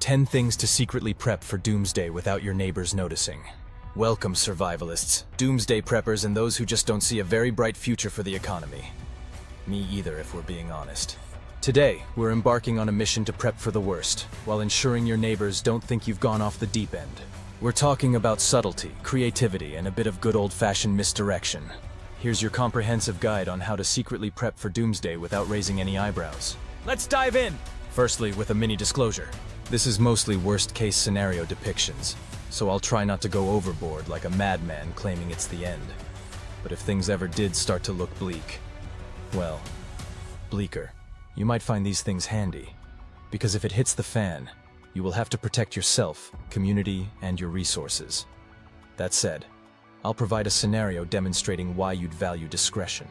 10 things to secretly prep for Doomsday without your neighbors noticing. Welcome, survivalists, Doomsday preppers, and those who just don't see a very bright future for the economy. Me either, if we're being honest. Today, we're embarking on a mission to prep for the worst, while ensuring your neighbors don't think you've gone off the deep end. We're talking about subtlety, creativity, and a bit of good old-fashioned misdirection. Here's your comprehensive guide on how to secretly prep for Doomsday without raising any eyebrows. Let's dive in! Firstly, with a mini disclosure. This is mostly worst-case scenario depictions, so I'll try not to go overboard like a madman claiming it's the end. But if things ever did start to look bleak, well, bleaker, you might find these things handy. Because if it hits the fan, you will have to protect yourself, community, and your resources. That said, I'll provide a scenario demonstrating why you'd value discretion.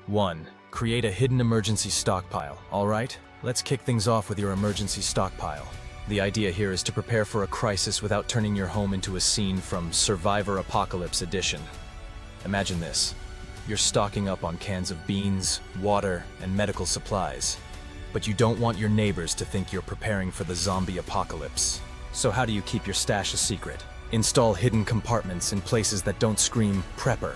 1. Create a hidden emergency stockpile, alright? Let's kick things off with your emergency stockpile. The idea here is to prepare for a crisis without turning your home into a scene from Survivor Apocalypse Edition. Imagine this. You're stocking up on cans of beans, water, and medical supplies. But you don't want your neighbors to think you're preparing for the zombie apocalypse. So how do you keep your stash a secret? Install hidden compartments in places that don't scream prepper.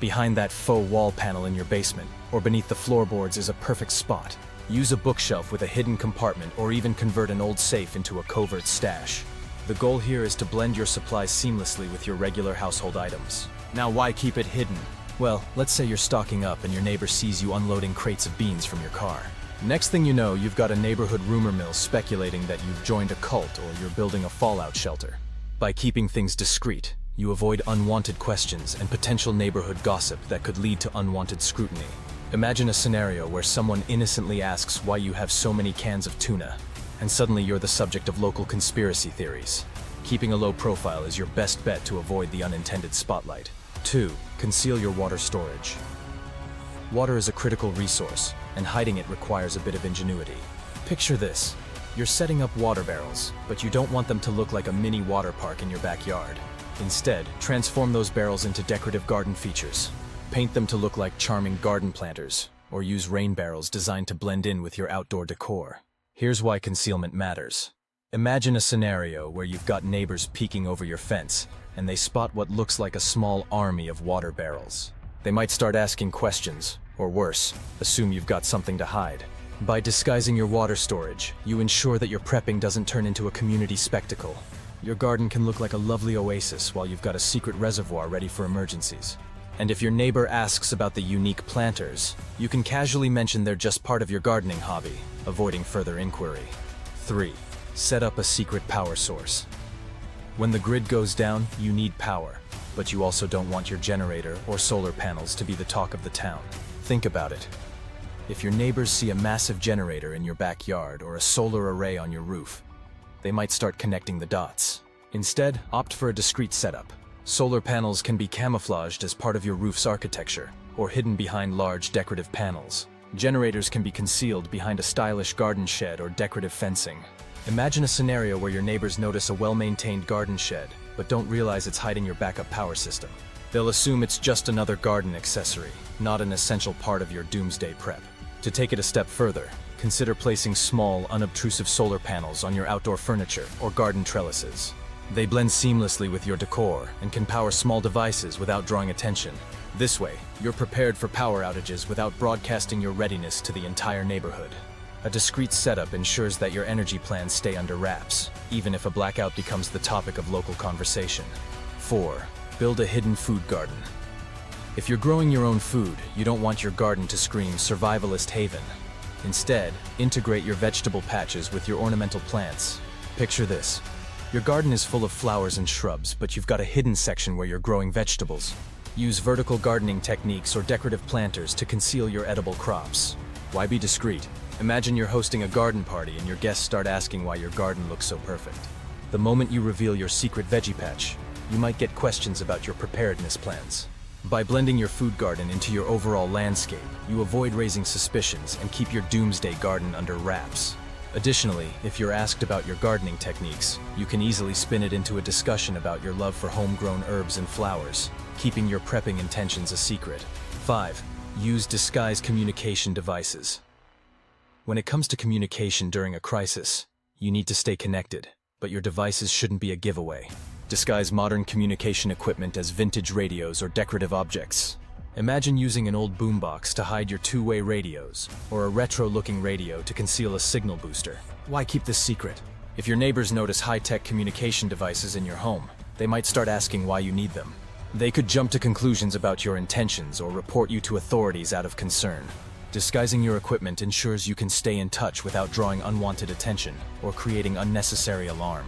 Behind that faux wall panel in your basement, or beneath the floorboards is a perfect spot. Use a bookshelf with a hidden compartment, or even convert an old safe into a covert stash. The goal here is to blend your supplies seamlessly with your regular household items. Now, why keep it hidden? Well, let's say you're stocking up and your neighbor sees you unloading crates of beans from your car. Next thing you know, you've got a neighborhood rumor mill speculating that you've joined a cult or you're building a fallout shelter. By keeping things discreet, you avoid unwanted questions and potential neighborhood gossip that could lead to unwanted scrutiny. Imagine a scenario where someone innocently asks why you have so many cans of tuna, and suddenly you're the subject of local conspiracy theories. Keeping a low profile is your best bet to avoid the unintended spotlight. 2. Conceal your water storage. Water is a critical resource, and hiding it requires a bit of ingenuity. Picture this. You're setting up water barrels, but you don't want them to look like a mini water park in your backyard. Instead, transform those barrels into decorative garden features. Paint them to look like charming garden planters, or use rain barrels designed to blend in with your outdoor decor. Here's why concealment matters. Imagine a scenario where you've got neighbors peeking over your fence, and they spot what looks like a small army of water barrels. They might start asking questions, or worse, assume you've got something to hide. By disguising your water storage, you ensure that your prepping doesn't turn into a community spectacle. Your garden can look like a lovely oasis while you've got a secret reservoir ready for emergencies. And if your neighbor asks about the unique planters, you can casually mention they're just part of your gardening hobby, avoiding further inquiry. 3. Set up a secret power source. When the grid goes down, you need power, but you also don't want your generator or solar panels to be the talk of the town. Think about it. If your neighbors see a massive generator in your backyard or a solar array on your roof, they might start connecting the dots. Instead, opt for a discreet setup. Solar panels can be camouflaged as part of your roof's architecture, or hidden behind large decorative panels. Generators can be concealed behind a stylish garden shed or decorative fencing. Imagine a scenario where your neighbors notice a well-maintained garden shed, but don't realize it's hiding your backup power system. They'll assume it's just another garden accessory, not an essential part of your Doomsday prep. To take it a step further, consider placing small, unobtrusive solar panels on your outdoor furniture or garden trellises. They blend seamlessly with your decor and can power small devices without drawing attention. This way, you're prepared for power outages without broadcasting your readiness to the entire neighborhood. A discreet setup ensures that your energy plans stay under wraps, even if a blackout becomes the topic of local conversation. 4. Build a hidden food garden. If you're growing your own food, you don't want your garden to scream survivalist haven. Instead, integrate your vegetable patches with your ornamental plants. Picture this. Your garden is full of flowers and shrubs, but you've got a hidden section where you're growing vegetables. Use vertical gardening techniques or decorative planters to conceal your edible crops. Why be discreet? Imagine you're hosting a garden party and your guests start asking why your garden looks so perfect. The moment you reveal your secret veggie patch, you might get questions about your preparedness plans. By blending your food garden into your overall landscape, you avoid raising suspicions and keep your Doomsday garden under wraps. Additionally, if you're asked about your gardening techniques, you can easily spin it into a discussion about your love for homegrown herbs and flowers, keeping your prepping intentions a secret. 5. Use disguised communication devices. When it comes to communication during a crisis, You need to stay connected, but your devices shouldn't be a giveaway. Disguise modern communication equipment as vintage radios or decorative objects. Imagine using an old boombox to hide your two-way radios, or a retro-looking radio to conceal a signal booster. Why keep this secret? If your neighbors notice high-tech communication devices in your home, they might start asking why you need them. They could jump to conclusions about your intentions or report you to authorities out of concern. Disguising your equipment ensures you can stay in touch without drawing unwanted attention or creating unnecessary alarm.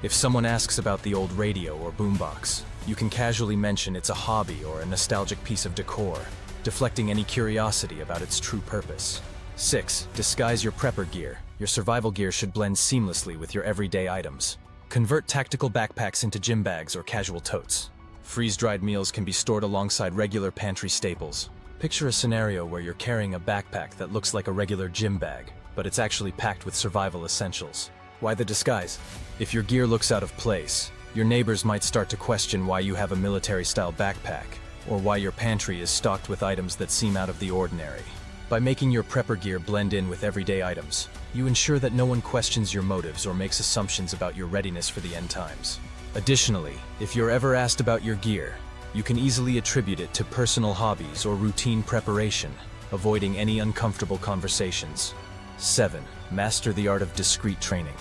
If someone asks about the old radio or boombox, you can casually mention it's a hobby or a nostalgic piece of decor, deflecting any curiosity about its true purpose. 6. Disguise your prepper gear. Your survival gear should blend seamlessly with your everyday items. Convert tactical backpacks into gym bags or casual totes. Freeze-dried meals can be stored alongside regular pantry staples. Picture a scenario where you're carrying a backpack that looks like a regular gym bag, but it's actually packed with survival essentials. Why the disguise? If your gear looks out of place, your neighbors might start to question why you have a military-style backpack, or why your pantry is stocked with items that seem out of the ordinary. By making your prepper gear blend in with everyday items, you ensure that no one questions your motives or makes assumptions about your readiness for the end times. Additionally, if you're ever asked about your gear, you can easily attribute it to personal hobbies or routine preparation, avoiding any uncomfortable conversations. 7. Master the art of discreet training.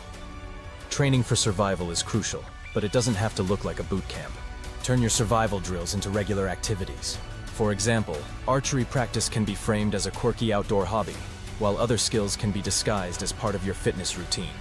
Training for survival is crucial, but it doesn't have to look like a boot camp. Turn your survival drills into regular activities. For example, archery practice can be framed as a quirky outdoor hobby, while other skills can be disguised as part of your fitness routine.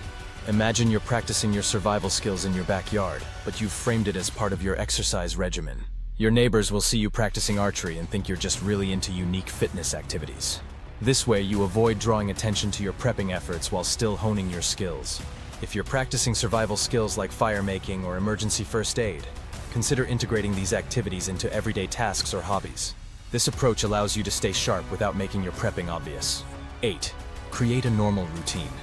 Imagine you're practicing your survival skills in your backyard, but you've framed it as part of your exercise regimen. Your neighbors will see you practicing archery and think you're just really into unique fitness activities. This way, you avoid drawing attention to your prepping efforts while still honing your skills. If you're practicing survival skills like fire making or emergency first aid, consider integrating these activities into everyday tasks or hobbies. This approach allows you to stay sharp without making your prepping obvious. 8. Create a normal routine.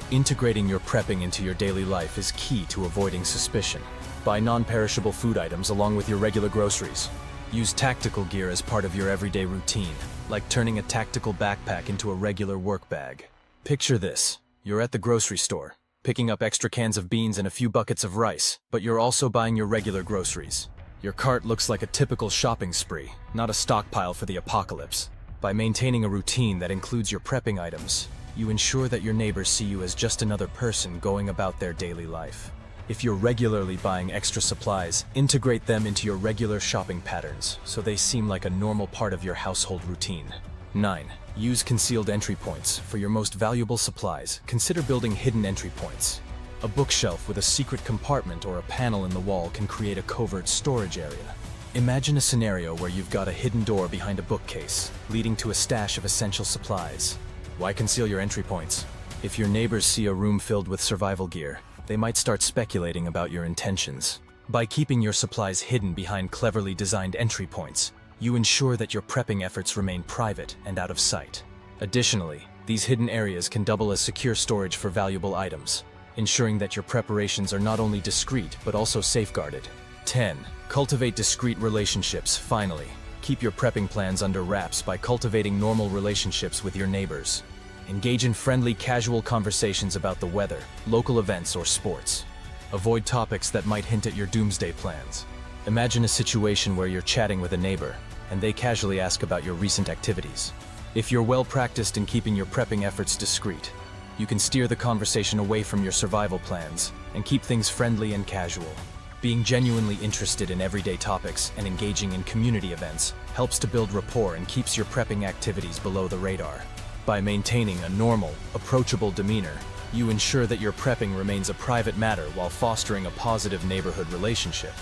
Integrating your prepping into your daily life is key to avoiding suspicion. Buy non-perishable food items along with your regular groceries. Use tactical gear as part of your everyday routine, like turning a tactical backpack into a regular work bag. Picture this. You're at the grocery store, picking up extra cans of beans and a few buckets of rice, but you're also buying your regular groceries. Your cart looks like a typical shopping spree, not a stockpile for the apocalypse. By maintaining a routine that includes your prepping items, you ensure that your neighbors see you as just another person going about their daily life. If you're regularly buying extra supplies, integrate them into your regular shopping patterns so they seem like a normal part of your household routine. 9. Use concealed entry points. For your most valuable supplies, consider building hidden entry points. A bookshelf with a secret compartment or a panel in the wall can create a covert storage area. Imagine a scenario where you've got a hidden door behind a bookcase, leading to a stash of essential supplies. Why conceal your entry points? If your neighbors see a room filled with survival gear, they might start speculating about your intentions. By keeping your supplies hidden behind cleverly designed entry points, you ensure that your prepping efforts remain private and out of sight. Additionally, these hidden areas can double as secure storage for valuable items, ensuring that your preparations are not only discreet but also safeguarded. 10. Cultivate discreet relationships. Finally, keep your prepping plans under wraps by cultivating normal relationships with your neighbors. Engage in friendly, casual conversations about the weather, local events, or sports. Avoid topics that might hint at your doomsday plans. Imagine a situation where you're chatting with a neighbor, and they casually ask about your recent activities. If you're well practiced in keeping your prepping efforts discreet, you can steer the conversation away from your survival plans and keep things friendly and casual. Being genuinely interested in everyday topics and engaging in community events helps to build rapport and keeps your prepping activities below the radar. By maintaining a normal, approachable demeanor, you ensure that your prepping remains a private matter while fostering a positive neighborhood relationship.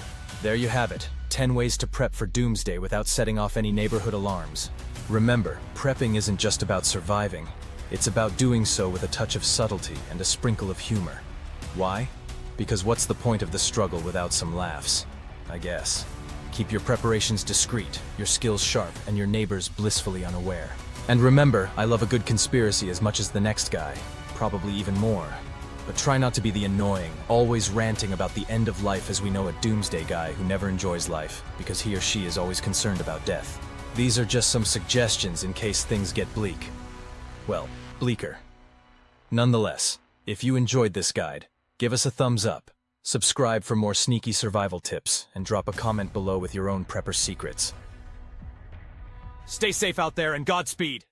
There you have it, 10 ways to prep for doomsday without setting off any neighborhood alarms. Remember, prepping isn't just about surviving. It's about doing so with a touch of subtlety and a sprinkle of humor. Why? Because what's the point of the struggle without some laughs? I guess. Keep your preparations discreet, your skills sharp, and your neighbors blissfully unaware. And remember, I love a good conspiracy as much as the next guy, probably even more. But try not to be the annoying, always ranting about the end of life as we know a doomsday guy who never enjoys life because he or she is always concerned about death. These are just some suggestions in case things get bleak. Well, bleaker. Nonetheless, If you enjoyed this guide, give us a thumbs up, subscribe for more sneaky survival tips, and drop a comment below with your own prepper secrets. Stay safe out there and Godspeed!